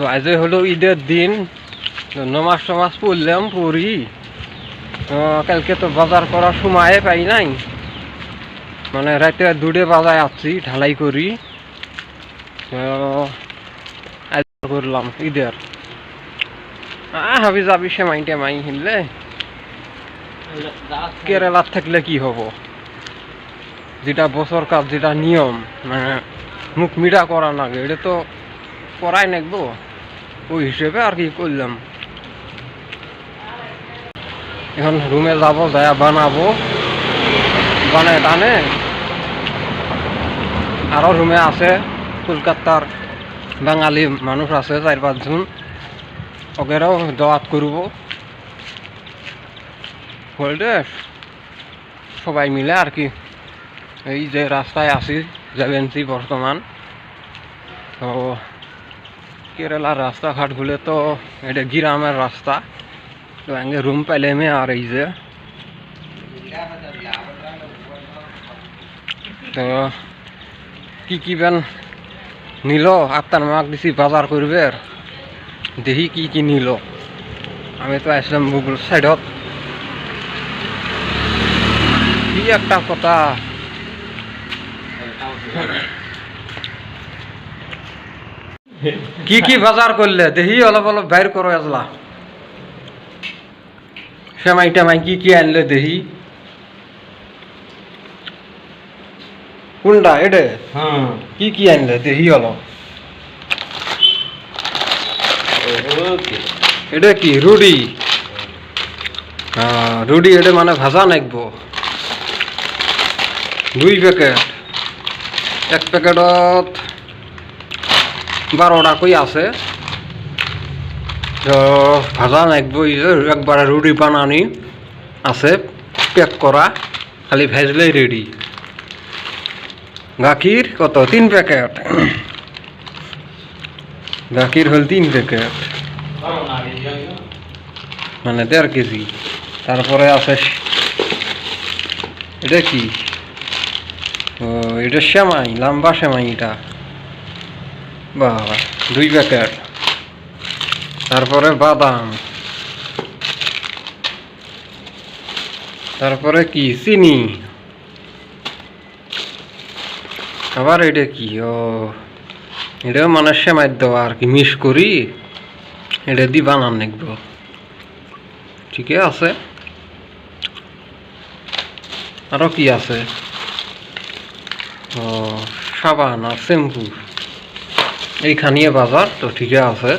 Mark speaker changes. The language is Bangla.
Speaker 1: তো আজ হলো ঈদের দিন, নমাজ টমাজ পড়লাম পড়ি। কালকে তো বাজার করার সময় পাই নাই, মানে রাতে দুটে বাজায় আসছি ঢালাই করি। আজ করলাম ঈদের হাবি যাবি সেমাই টেমাই কিনলে। কেরালার থাকলে কি হব, যেটা বছর কাজ যেটা নিয়ম, মানে মুখ মিঠা করা লাগে, এটা তো করাই নাকবো। ওই হিসেবে আর কি করলাম। এখন রুমে যাব, যায় বানাবো, বানায় টানে আরো রুমে আছে কলকাতার বাঙালি মানুষ আছে 4-5 জন, ওদেরও দাওয়াত করব। বলতে সবাই মিলে আর কি। এই যে রাস্তায় আছি যাবেনছি বর্তমান। তো কেরালার রাস্তাঘাটগুলো তো এটা গ্রামের রাস্তা, তো আগে রুম পাইলেমে। আর এই যে তো কি বেন নিল, আপনার মাক দিছি বাজার করবে, দেখি কি নিল। আমি তো আসলাম গুগল সাইডত। কি একটা কথা, কি বাজার করলে দেখি, অলপ অলপ বাইর করো। এজলা সেমাই টেমাই কি আনলে দেখি। কোনটা এটা? হ্যাঁ, কি আনলে দেখি অলপ। এটা কি রুডি? রুডি এটা মানে ভাজা নাকবো। 2 প্যাকেট, এক প্যাকেটত 12টা কই আছে। তো ভাজা নাকবো, একবারে রুডি বানানি আছে প্যাক করা, খালি ভেজলেই রেডি। গাখির কত? 3 প্যাকেট। গাখির হল 3 প্যাকেট, মানে 1.5 কেজি। তারপরে আছে এটা কি? ও এটা সেমাই, লম্বা সেমাই এটা, বাবা 2 প্যাকেট। তারপরে বাদাম, তারপরে কি চিনি। আবার এটা কি? ও এটাও মানে সেমাই দেওয়া আর কি, মিক্স করি এটা দিয়ে বানান নাকবো। ঠিকই আছে। আরো কি আছে? ও সাবান আর শ্যাম্পু, এইখানিয়ে বাজার তো ঠিকই আছে।